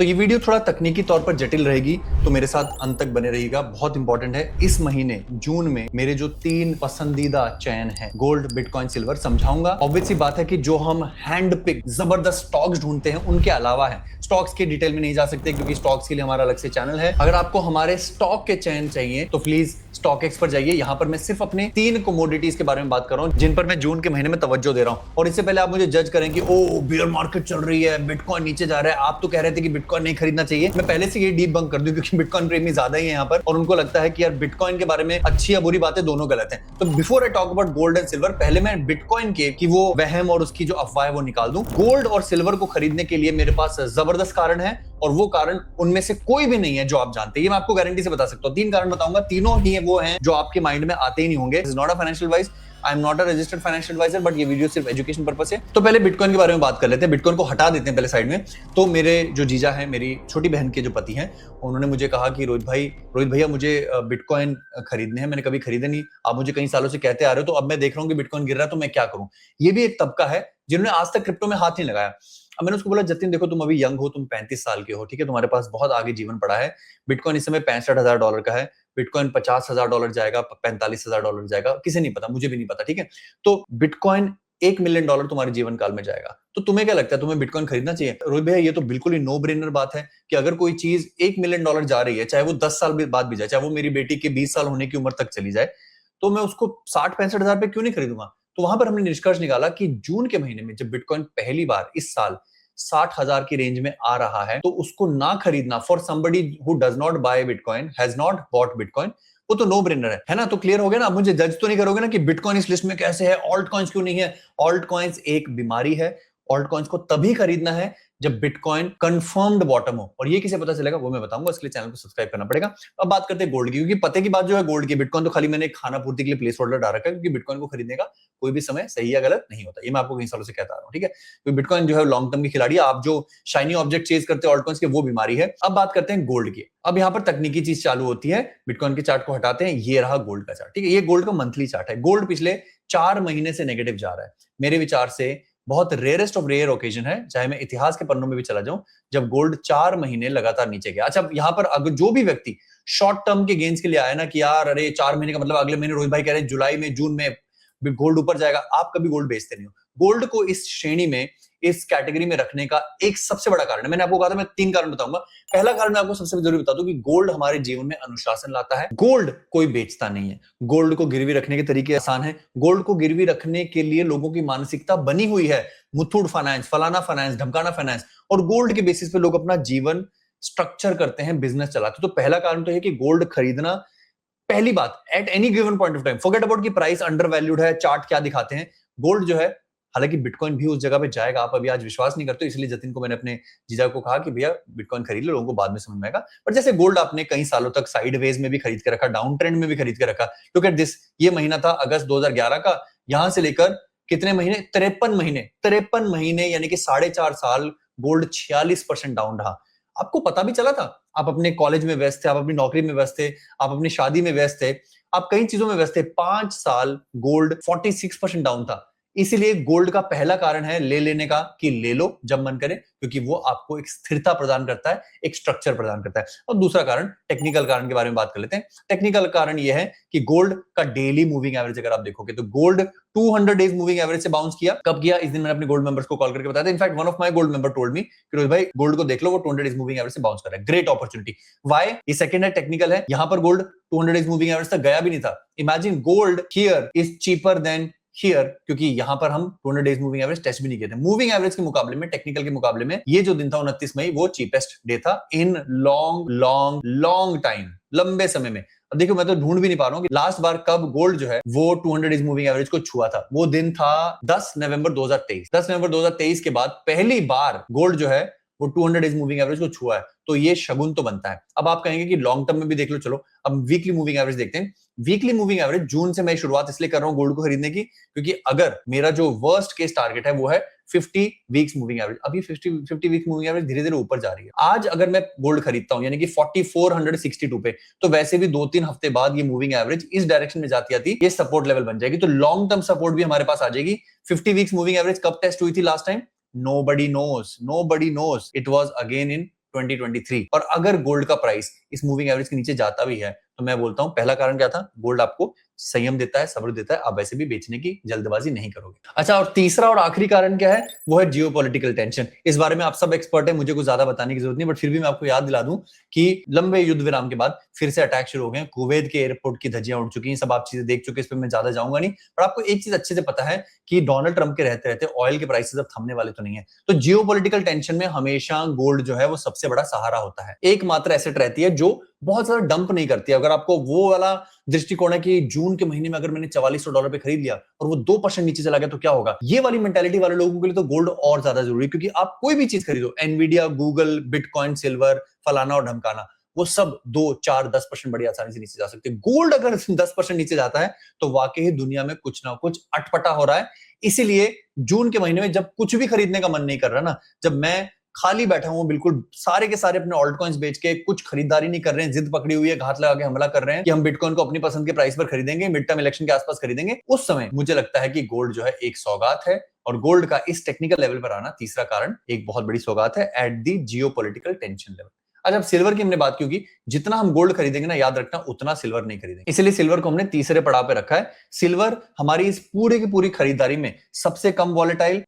तो ये वीडियो थोड़ा तकनीकी तौर पर जटिल रहेगी, तो मेरे साथ अंत तक बने रहिएगा। बहुत इंपॉर्टेंट है। इस महीने जून में मेरे जो 3 पसंदीदा चयन है, गोल्ड, बिटकॉइन, सिल्वर, समझाऊंगा। ऑब्वियस सी बात है कि जो हम हैंड पिक जबरदस्त स्टॉक्स ढूंढते हैं उनके अलावा है। स्टॉक्स के डिटेल में नहीं जा सकते क्योंकि स्टॉक्स के लिए हमारा अलग से चैनल है। अगर आपको हमारे स्टॉक के चयन चाहिए तो प्लीज स्टॉक एक्स पर जाइए। यहां पर मैं सिर्फ अपने 3 कमोडिटीज के बारे में बात कर रहा हूं जिन पर मैं जून के महीने में तवज्जो दे रहा हूं। और इससे पहले आप मुझे जज करें कि ओ बियर मार्केट चल रही है, बिटकॉइन नीचे जा रहा है, आप तो कह रहे थे कि बिटकॉइन नहीं खरीदना चाहिए। मैं पहले से ये डीप बंक कर दूं क्योंकि बिटकॉइन प्रेमी ज्यादा ही है यहाँ पर और उनको लगता है कि यार बिटकॉइन के बारे में अच्छी या बुरी बातें दोनों गलत है। तो before I talk about gold and silver, पहले मैं बिटकॉइन के कि वो वहम और उसकी जो अफवाह है वो निकाल दूं। गोल्ड और सिल्वर को खरीदने के लिए मेरे पास जबरदस्त कारण है और वो कारण उनमें से कोई भी नहीं है जो आप जानते हैं। ये मैं आपको गारंटी से बता सकता हूं। 3 कारण बताऊंगा, तीनों ही वो हैं जो आपके माइंड में आते ही नहीं होंगे। Is not a financial advice, I am not a registered financial adviser, but ये वीडियो सिर्फ एजुकेशन पर्पस है। तो पहले बिटकॉइन के बारे में बात कर लेते हैं। बिटकॉइन को हटा देते हैं पहले साइड में। तो मेरे जो जीजा है, मेरी छोटी बहन के जो पति हैं, उन्होंने मुझे कहा कि रोहित भैया मुझे बिटकॉइन खरीदने हैं। मैंने कभी खरीदे नहीं, आप मुझे कई सालों से कहते आ रहे हो, तो अब मैं देख रहा हूँ कि बिटकॉइन गिर रहा है तो मैं क्या करूं। ये भी एक तबका है जिन्होंने आज तक क्रिप्टो में हाथ नहीं लगाया। अब मैंने उसको बोला जतिन देखो तुम अभी यंग हो, तुम 35 साल के हो, ठीक है, तुम्हारे पास बहुत आगे जीवन पड़ा है। बिटकॉइन इस समय $65,000 का है, बिटकॉइन $50,000 जाएगा, $45,000 जाएगा, किसे नहीं पता, मुझे भी नहीं पता, ठीक है। तो बिटकॉइन $1 मिलियन तुम्हारे जीवन काल में जाएगा। तो तुम्हें क्या लगता है, तुम्हें बिटकॉइन खरीदना चाहिए? रोहित भैया ये तो बिल्कुल ही नो ब्रेनर बात है कि अगर कोई चीज $1 मिलियन जा रही है, चाहे वो 10 साल बाद भी जाए, चाहे वो मेरी बेटी के 20 साल होने की उम्र तक चली जाए, तो मैं उसको 60-65 हजार पे क्यों नहीं खरीदूंगा। तो वहां पर हमने निष्कर्ष निकाला कि जून के महीने में जब बिटकॉइन पहली बार इस साल 60,000 की रेंज में आ रहा है, तो उसको ना खरीदना for somebody who does not buy bitcoin, has not bought bitcoin, वो तो नो ब्रेनर है ना। तो क्लियर हो गया ना। आप मुझे जज तो नहीं करोगे ना कि बिटकॉइन इस लिस्ट में कैसे है, ऑल्ट कॉइन्स क्यों नहीं है। ऑल्ट कॉइन्स एक बीमारी है। ऑल्ट कॉइन्स को तभी खरीदना है जब बिटकॉइन कंफर्म्ड बॉटम हो, और ये किसे पता चलेगा वो मैं बताऊंगा। इसके लिए चैनल को सब्सक्राइब करना पड़ेगा। अब बात करते हैं गोल्ड की, क्योंकि पते की बात जो है गोल्ड की, बिटकॉइन तो खाली मैंने खाना पूर्ति के लिए प्लेस होल्डर डाल रखा है, क्योंकि बिटकॉइन को खरीदने का कोई भी समय सही या गलत नहीं होता। ये मैं आपको कई सालों से कहता आ रहा हूं, ठीक है। तो बिटकॉइन जो है लॉन्ग टर्म की खिलाड़ी है। आप जो शाइनी ऑब्जेक्ट चेज करते हैं ऑल्ट कॉइन्स के, वो बीमारी है। अब बात करते हैं गोल्ड की। अब यहाँ पर तकनीकी चीज चालू होती है। बिटकॉइन के चार्ट को हटाते हैं, ये रहा गोल्ड का चार्ट, ठीक है। ये गोल्ड का मंथली चार्ट है। गोल्ड पिछले 4 महीने से नेगेटिव जा रहा है। मेरे विचार से बहुत रेयरेस्ट ऑफ रेयर ओकेजन है, चाहे मैं इतिहास के पन्नों में भी चला जाऊं, जब गोल्ड 4 महीने लगातार नीचे गया। अच्छा, यहाँ पर अगर जो भी व्यक्ति शॉर्ट टर्म के गेन्स के लिए आया ना कि यार अरे 4 महीने का मतलब अगले महीने रोहित भाई कह रहे हैं जुलाई में, जून में गोल्ड ऊपर जाएगा, आप कभी गोल्ड बेचते नहीं हो। गोल्ड को इस श्रेणी में, इस कैटेगरी में रखने का एक सबसे बड़ा कारण है, मैंने आपको कहा था मैं 3 कारण बताऊंगा। पहला कारण मैं आपको सबसे जरूरी बता दूं कि गोल्ड हमारे जीवन में अनुशासन लाता है। गोल्ड कोई बेचता नहीं है। गोल्ड को गिरवी रखने के तरीके आसान है। गोल्ड को गिरवी रखने के लिए लोगों की मानसिकता बनी हुई है। मुथूट फाइनेंस, फलाना फाइनेंस, ढमकाना फाइनेंस, और गोल्ड के बेसिस पे लोग अपना जीवन स्ट्रक्चर करते हैं, बिजनेस चलाते हैं। तो पहला कारण तो है कि गोल्ड खरीदना, पहली बात, at any given point of time, forget about की प्राइस अंडर वैल्यूड है, चार्ट क्या दिखाते हैं, गोल्ड जो है, हालांकि बिटकॉइन भी उस जगह पे जाएगा, आप अभी आज विश्वास नहीं करते, इसलिए जतिन को मैंने अपने जीजा को कहा कि भैया बिटकॉइन खरीद लो, लोगों को बाद में समझ में आएगा। पर जैसे गोल्ड आपने कई सालों तक साइडवेज में भी खरीद के रखा, डाउन ट्रेंड में भी खरीद के रखा। लुक एट दिस, ये महीना था अगस्त 2011 का, यहां से लेकर कितने महीने, 53 महीने यानी कि 4.5 साल गोल्ड 46% डाउन रहा। आपको पता भी चला था? आप अपने कॉलेज में व्यस्त थे, आप अपनी नौकरी में व्यस्त थे, आप अपनी शादी में व्यस्त थे, आप कई चीजों में व्यस्त थे। 5 साल गोल्ड 46% डाउन था। इसीलिए गोल्ड का पहला कारण है ले लेने का कि ले लो जब मन करे, क्योंकि वो आपको एक स्थिरता प्रदान करता है, एक स्ट्रक्चर प्रदान करता है। और दूसरा कारण, टेक्निकल कारण के बारे में बात कर लेते हैं। टेक्निकल कारण यह है कि गोल्ड का डेली मूविंग एवरेज अगर आप देखोगे तो गोल्ड 200 डेज मूविंग एवरेज से बाउंस किया। कब किया? इस दिन मैंने अपने गोल्ड मेंबर्स को कॉल करके बताया था। In fact one of my gold member told me कि रोहित भाई गोल्ड को देख लो, वो 200 डेज मूविंग एवरेज से बाउंस कर रहा है, ग्रेट अपॉर्चुनिटी। व्हाई? ये सेकंड है, टेक्निकल है। यहां पर गोल्ड 200 डेज मूविंग एवरेज तक गया भी नहीं था। Imagine gold here is cheaper than here, क्योंकि यहां पर हम 200 डेज मूविंग एवरेज टेस्ट भी नहीं किए थे। मूविंग एवरेज के मुकाबले में, टेक्निकल के मुकाबले में, ये जो दिन था 29 मई, वो चीपेस्ट डे था in long long long time, लंबे समय में। अब देखो मैं तो ढूंढ भी नहीं पा रहा हूं कि लास्ट बार कब गोल्ड जो है वो 200 डेज मूविंग एवरेज को छुआ था। वो दिन था 10 नवंबर 2023। 10 नवंबर 2023 के बाद पहली बार गोल्ड जो है वो 200 डेज मूविंग एवरेज को छुआ है। तो ये शगुन तो बनता है। अब आप कहेंगे कि लॉन्ग टर्म में भी देख लो, चलो अब वीकली मूविंग एवरेज देखते हैं। वीकली मूविंग एवरेज, जून से मैं शुरुआत इसलिए कर रहा हूं गोल्ड को खरीदने की, क्योंकि अगर मेरा जो वर्स्ट केस टारगेट है वो है 50 वीक्स मूविंग एवरेज। अभी 50 वीक्स मूविंग एवरेज धीरे धीरे ऊपर जा रही है। आज अगर मैं गोल्ड खरीदता हूं यानी कि 4462 पे, तो वैसे भी 2-3 हफ्ते बाद ये मूविंग एवरेज इस डायरेक्शन में जाती आती ये सपोर्ट लेवल बन जाएगी। तो लॉन्ग टर्म सपोर्ट भी हमारे पास आ जाएगी। 50 वीक्स मूविंग एवरेज कब टेस्ट हुई थी last time? Nobody knows. It was again in 2023। और अगर गोल्ड का प्राइस इस मूविंग एवरेज के नीचे जाता भी है तो मैं बोलता हूं पहला कारण क्या था, गोल्ड आपको संयम देता है, सब्र देता है, आप वैसे भी बेचने की जल्दबाजी नहीं करोगे। अच्छा, और तीसरा और आखिरी कारण क्या है, वो है जियोपॉलिटिकल टेंशन। इस बारे में आप सब एक्सपर्ट है, मुझे कुछ ज्यादा बताने की जरूरत नहीं, बट फिर भी मैं आपको याद दिला दूं कि लंबे युद्ध विराम के बाद फिर से अटैक शुरू हो गए, कुवैत के एयरपोर्ट की धज्जियां उड़ चुकी हैं, सब आप चीजें देख चुके, इस पर मैं ज्यादा जाऊंगा नहीं। पर आपको एक चीज अच्छे से पता है कि डोनाल्ड ट्रंप के रहते रहते ऑयल के प्राइसेस अब थमने वाले तो नहीं है। तो जियोपॉलिटिकल टेंशन में हमेशा गोल्ड जो है वो सबसे बड़ा सहारा होता है, एकमात्र एसेट रहती है जो बहुत ज्यादा डंप नहीं करती है। अगर आपको वो वाला दृष्टिकोण है कि जून के महीने में अगर मैंने $4400 पे खरीद लिया और वो 2% नीचे चला गया तो क्या होगा, ये वाली मेंटालिटी वाले लोगों के लिए तो गोल्ड और ज्यादा जरूरी है। क्योंकि आप कोई भी चीज खरीदो, एनवीडिया, गूगल, बिटकॉइन, सिल्वर, फलाना और ढमकाना, वो सब 2, 4, 10% बड़ी आसानी से नीचे जा सकते हैं। गोल्ड अगर 10% नीचे जाता है तो वाकई ही दुनिया में कुछ ना कुछ अटपटा हो रहा है। इसीलिए जून के महीने में जब कुछ भी खरीदने का मन नहीं कर रहा ना, जब मैं खाली बैठा हूं, बिल्कुल सारे के सारे अपने ऑल्ट कॉइन्स बेच के कुछ खरीदारी नहीं कर रहे हैं, जिद पकड़ी हुई है, घात लगा के हमला कर रहे हैं कि हम बिटकॉइन को अपनी पसंद के प्राइस पर खरीदेंगे, मिड टर्म इलेक्शन के आसपास खरीदेंगे, उस समय मुझे लगता है कि गोल्ड जो है एक सौगात है। और गोल्ड का इस टेक्निकल लेवल पर आना तीसरा कारण एक बहुत बड़ी सौगात है at the geopolitical tension level. अच्छा, अब सिल्वर की हमने बात की होगी, जितना हम गोल्ड खरीदेंगे ना, याद रखना उतना सिल्वर नहीं खरीदेंगे, इसलिए सिल्वर को हमने तीसरे पड़ाव पे रखा है। सिल्वर हमारी इस पूरे की पूरी खरीदारी में सबसे कम वॉलेटाइल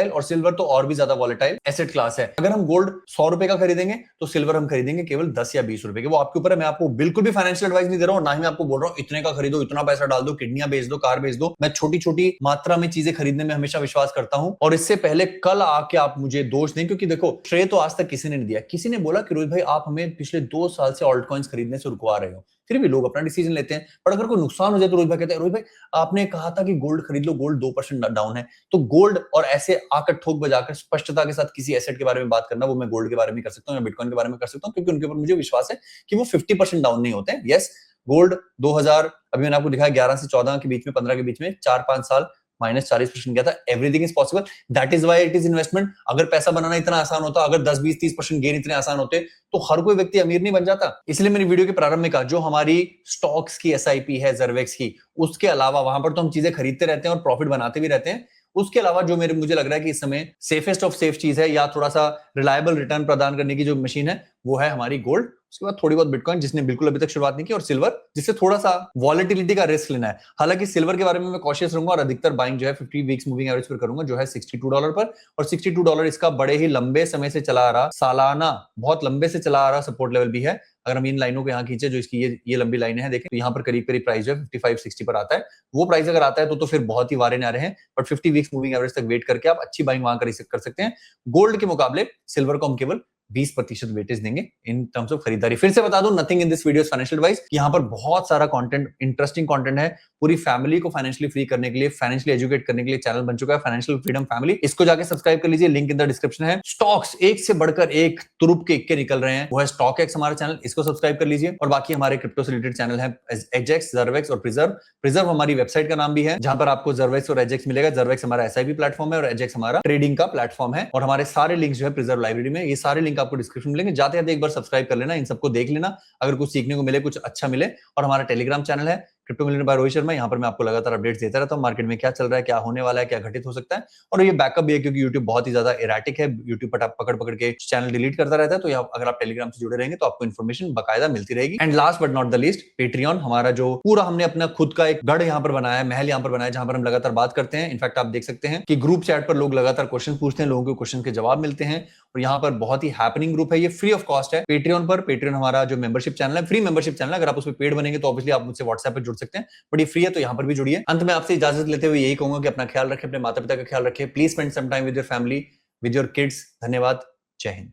और सिल्वर तो और भी ज्यादा वॉलेटाइल एसेट क्लास है। अगर हम गोल्ड 100 रुपए का खरीदेंगे तो सिल्वर हम खरीदेंगे केवल 10 या 20 रुपए के, वो आपके ऊपर है। मैं आपको बिल्कुल भी फाइनेंशियल एडवाइस नहीं दे रहा हूं, ना ही मैं आपको बोल रहा हूं इतने का खरीदो, इतना पैसा डाल दो, किडनियां बेच दो, कार बेच दो। मैं छोटी छोटी मात्रा में चीजें खरीदने में हमेशा विश्वास करता हूं। और इससे पहले कल आके आप मुझे दोष दें, क्योंकि देखो श्रेय तो आज तक किसी ने नहीं दिया। किसी ने बोला कि रोहित भाई आप हमें पिछले 2 साल से ऑल्ट कॉइन्स खरीदने से रुकवा रहे हो, फिर भी लोग अपना डिसीजन लेते हैं। पर अगर कोई नुकसान हो जाए तो रोहित भाई कहते हैं रोहित भाई आपने कहा था कि गोल्ड खरीद लो, गोल्ड 2% डाउन है। तो गोल्ड और ऐसे आकर ठोक बजाकर स्पष्टता के साथ किसी एसेट के बारे में बात करना, वो मैं गोल्ड के बारे में कर सकता हूँ या बिटकॉइन के बारे में कर सकता हूँ, क्योंकि उनके ऊपर मुझे विश्वास है कि वो 50% डाउन नहीं होते हैं। यस, गोल्ड 2000 अभी मैंने आपको दिखाया 11 से 14 के बीच में, 15 के बीच में 4-5 साल -40% गया था। Everything is possible, that is why it is investment. अगर पैसा बनाना इतना आसान होता, अगर 10-20-30% गेन इतने आसान होते तो हर कोई व्यक्ति अमीर नहीं बन जाता। इसलिए मैंने वीडियो के प्रारंभ में कहा, जो हमारी स्टॉक्स की एसआईपी है जर्वेक्स की, उसके अलावा वहां पर तो हम चीजें खरीदते रहते हैं और प्रॉफिट बनाते भी रहते हैं। उसके अलावा जो मुझे लग रहा है कि इस समय सेफेस्ट ऑफ सेफ चीज है या थोड़ा सा रिलायबल रिटर्न प्रदान करने की जो मशीन है, वो है हमारी गोल्ड। उसके बाद थोड़ी बहुत बिटकॉइन, जिसने बिल्कुल अभी तक शुरुआत नहीं की, और सिल्वर, जिससे थोड़ा सा वॉलेटिलिटी का रिस्क लेना है। हालांकि सिल्वर के बारे में मैं कॉशियस रहूंगा और अधिकतर बाइंग जो है 50 वीक्स मूविंग एवरेज पर करूंगा, जो है $62 पर। और $62 इसका बड़े ही लंबे समय से चला आ रहा, सालाना बहुत लंबे से चला आ रहा सपोर्ट लेवल भी है। अगर हम इन लाइनों को यहाँ खींचे, जो इसकी ये लंबी लाइनें हैं, देखें तो यहाँ पर करीब करीब प्राइस जो है 55-60 पर आता है। वो प्राइस अगर आता है तो फिर बहुत ही वारे नारे हैं, बट 50 वीक्स मूविंग एवरेज तक वेट करके आप अच्छी बाइंग वहां कर सकते हैं। गोल्ड के मुकाबले सिल्वर को हम केवल 20% वेटेज देंगे इन टर्म्स ऑफ खरीदारी। फिर से बता दूं, nothing in this video is financial advice. यहाँ पर बहुत सारा कंटेंट, इंटरेस्टिंग कंटेंट है। पूरी फैमिली को फाइनेंशियली फ्री करने के लिए, फाइनेंशियली एजुकेट करने के लिए चैनल बन चुका है फाइनेंशियल फ्रीडम फैमिली। इसको जाके सब्सक्राइब कर लीजिए, लिंक इन द डिस्क्रिप्शन है। स्टॉक्स एक से बढ़कर एक तुरुप के इक्के निकल रहे हैं, वो है स्टॉक एक्स हमारा चैनल, इसको सब्सक्राइब कर लीजिए। और बाकी हमारे क्रिप्टो से रिलेटेड चैनल है एजेक्स, जर्वेक्स और प्रिजर्व। प्रिजर्व हमारी वेबसाइट का नाम भी है, जहां पर आपको जर्वेक्स और एजेक्स मिलेगा। जर्वेक्स हमारा एसआईपी प्लेटफॉर्म है और एजेक्स हमारा ट्रेडिंग का प्लेटफॉर्म है। और हमारे सारे लिंक जो है प्रिजर्व लाइब्रेरी में, ये सारे लिंक आपको डिस्क्रिप्शन मिलेंगे। जाते जाते एक बार सब्सक्राइब कर लेना, इन सबको देख लेना, अगर कुछ सीखने को मिले, कुछ अच्छा मिले। और हमारा टेलीग्राम चैनल है crypto millionaire by Rohit Sharma, यहाँ पर मैं आपको लगातार अपडेट्स देता रहता हूँ, मार्केट में क्या चल रहा है, क्या होने वाला है, क्या घटित हो सकता है। और ये बैकअप भी है, क्योंकि यूट्यूब बहुत ही ज्यादा इरेटिक है, यूट्यूब पकड़ पकड़ के चैनल डिलीट करता रहता है। तो यहाँ अगर आप टेलीग्राम से जुड़े रहेंगे तो आपको इन्फॉर्मेशन बाकायदा मिलती रहेगी। And last but not the least, Patreon, हमारा जो पूरा हमने अपना खुद का एक गढ़ यहाँ पर बनाया है, महल यहाँ पर बनाया है, जहां पर हम लगातार बात करते हैं। इनफैक्ट आप देख सकते हैं कि ग्रुप चैट पर लोग लगातार क्वेश्चन पूछते हैं, लोगों के क्वेश्चन के जवाब मिलते हैं। और यहाँ पर बहुत ही हैपनिंग ग्रुप है, ये फ्री ऑफ कॉस्ट है पेट्रियन पर। पेट्रियन हमारा जो मेंबरशिप चैनल है, फ्री मेंबरशिप चैनल है। अगर आप उसमें पेड बनेंगे तो ऑब्वियसली आप मुझसे व्हाट्सएप पर जुड़ सकते हैं, बट ये फ्री है, तो यहाँ पर भी जुड़िए। अंत में आपसे इजाजत लेते हुए यही कहूंगा कि अपना ख्याल रखें, अपने माता पिता का ख्याल रखें। Please spend some time with your family, with your kids. धन्यवाद, जय हिंद।